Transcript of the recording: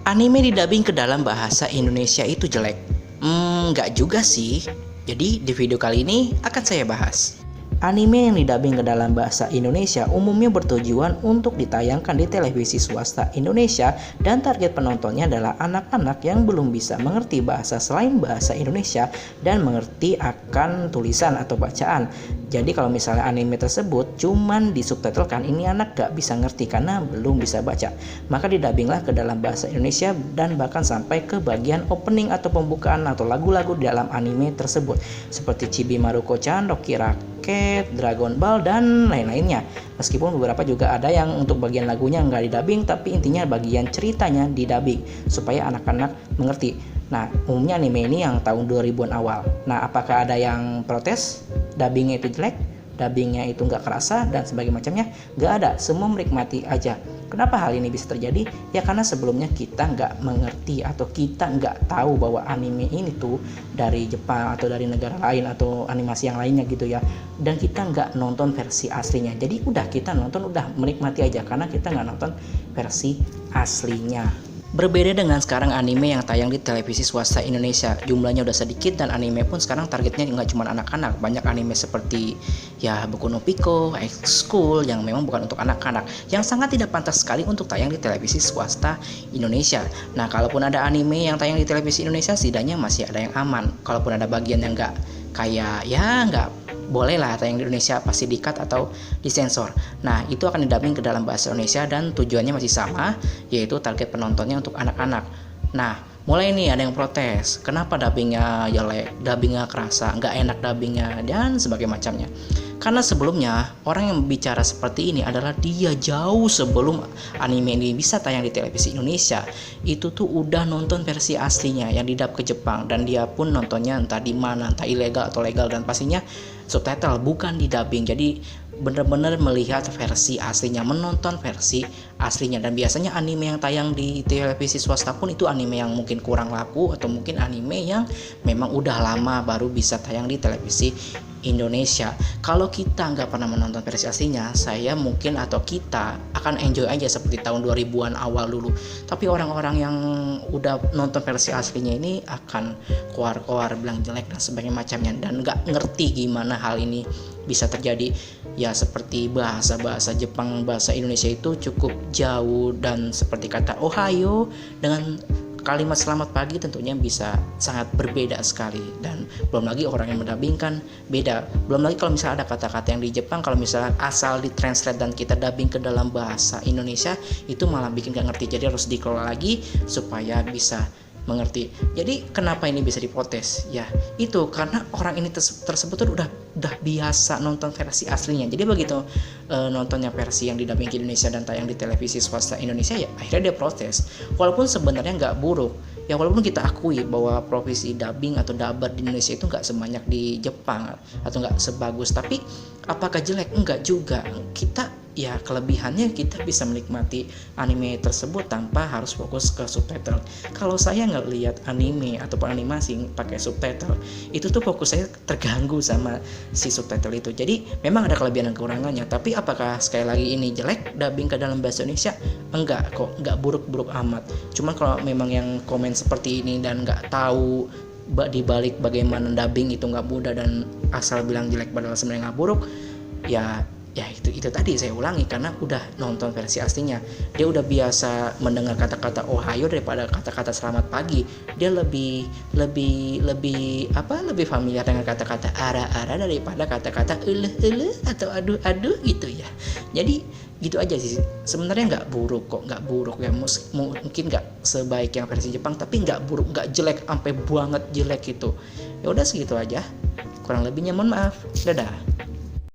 Anime didubbing ke dalam bahasa Indonesia itu jelek? Nggak juga sih. Jadi di video kali ini akan saya bahas. Anime yang didubbing ke dalam bahasa Indonesia umumnya bertujuan untuk ditayangkan di televisi swasta Indonesia dan target penontonnya adalah anak-anak yang belum bisa mengerti bahasa selain bahasa Indonesia dan mengerti akan tulisan atau bacaan. Jadi kalau misalnya anime tersebut cuman disubtitlekan, ini anak gak bisa ngerti karena belum bisa baca. Maka didubbinglah ke dalam bahasa Indonesia dan bahkan sampai ke bagian opening atau pembukaan atau lagu-lagu di dalam anime tersebut. Seperti Chibi Maruko-chan, Rocky Rocket, Dragon Ball, dan lain-lainnya. Meskipun beberapa juga ada yang untuk bagian lagunya nggak didubbing, tapi intinya bagian ceritanya didubbing supaya anak-anak mengerti. Nah, umumnya anime ini yang tahun 2000-an awal. Nah, apakah ada yang protes? Dubbingnya itu jelek? Dubbingnya itu nggak kerasa? Dan sebagainya macamnya? Nggak ada, semua menikmati aja. Kenapa hal ini bisa terjadi? Ya karena sebelumnya kita nggak mengerti atau kita nggak tahu bahwa anime ini tuh dari Jepang atau dari negara lain atau animasi yang lainnya gitu ya. Dan kita nggak nonton versi aslinya. Jadi udah kita nonton udah menikmati aja karena kita nggak nonton versi aslinya. Berbeda dengan sekarang anime yang tayang di televisi swasta Indonesia, jumlahnya udah sedikit dan anime pun sekarang targetnya nggak cuma anak-anak. Banyak anime seperti ya Boku no Pico, School yang memang bukan untuk anak-anak, yang sangat tidak pantas sekali untuk tayang di televisi swasta Indonesia. Nah, kalaupun ada anime yang tayang di televisi Indonesia, setidaknya masih ada yang aman. Kalaupun ada bagian yang nggak kayak ya nggak boleh lah tayang di Indonesia, pasti di-cut atau disensor. Nah, itu akan didubbing ke dalam bahasa Indonesia dan tujuannya masih sama, yaitu target penontonnya untuk anak-anak. Nah, mulai nih ada yang protes, kenapa dubbingnya jelek, dubbingnya kerasa, nggak enak dubbingnya, dan sebagainya macamnya. Karena sebelumnya orang yang bicara seperti ini adalah dia jauh sebelum anime ini bisa tayang di televisi Indonesia. Itu tuh udah nonton versi aslinya yang didub ke Jepang dan dia pun nontonnya entah di mana, entah ilegal atau legal, dan pastinya subtitle bukan di dubbing. Jadi benar-benar melihat versi aslinya, menonton versi aslinya. Dan biasanya anime yang tayang di televisi swasta pun itu anime yang mungkin kurang laku atau mungkin anime yang memang udah lama baru bisa tayang di televisi Indonesia. Kalau kita nggak pernah menonton versi aslinya, saya mungkin atau kita akan enjoy aja seperti tahun 2000-an awal dulu. Tapi orang-orang yang udah nonton versi aslinya ini akan koar-koar, bilang jelek dan sebagainya macamnya, dan nggak ngerti gimana hal ini bisa terjadi. Ya seperti bahasa Jepang, bahasa Indonesia itu cukup jauh, dan seperti kata Ohayo dengan kalimat selamat pagi tentunya bisa sangat berbeda sekali. Dan belum lagi orang yang mendubbingkan beda. Belum lagi kalau misalnya ada kata-kata yang di Jepang, kalau misalnya asal ditranslate dan kita dubbing ke dalam bahasa Indonesia, itu malah bikin gak ngerti. Jadi harus dikelola lagi supaya bisa mengerti. Jadi kenapa ini bisa diprotes? Ya itu karena orang ini tersebut tuh udah biasa nonton versi aslinya. Jadi begitu nontonnya versi yang didubbing ke Indonesia dan tayang di televisi swasta Indonesia, ya akhirnya dia protes. Walaupun sebenarnya nggak buruk. Ya walaupun kita akui bahwa profesi dubbing atau dubber di Indonesia itu nggak sebanyak di Jepang atau nggak sebagus, tapi apakah jelek? Enggak juga. Kita ya kelebihannya kita bisa menikmati anime tersebut tanpa harus fokus ke subtitle. Kalau saya nggak lihat anime ataupun animasi pakai subtitle, itu tuh fokus saya terganggu sama si subtitle itu. Jadi memang ada kelebihan dan kekurangannya. Tapi apakah sekali lagi ini jelek dubbing ke dalam bahasa Indonesia? Enggak kok, nggak buruk-buruk amat. Cuman kalau memang yang komen seperti ini dan nggak tahu dibalik bagaimana dubbing itu nggak mudah dan asal bilang jelek padahal sebenarnya nggak buruk, ya itu tadi saya ulangi, karena udah nonton versi aslinya, dia udah biasa mendengar kata-kata Ohayo daripada kata-kata selamat pagi. Dia lebih familiar dengan kata-kata ara-ara daripada kata-kata atau aduh gitu ya. Jadi gitu aja sih, sebenarnya nggak buruk kok, nggak buruk ya, mungkin nggak sebaik yang versi Jepang, tapi nggak buruk, nggak jelek sampai banget jelek gitu. Ya udah segitu aja, kurang lebihnya mohon maaf, dadah.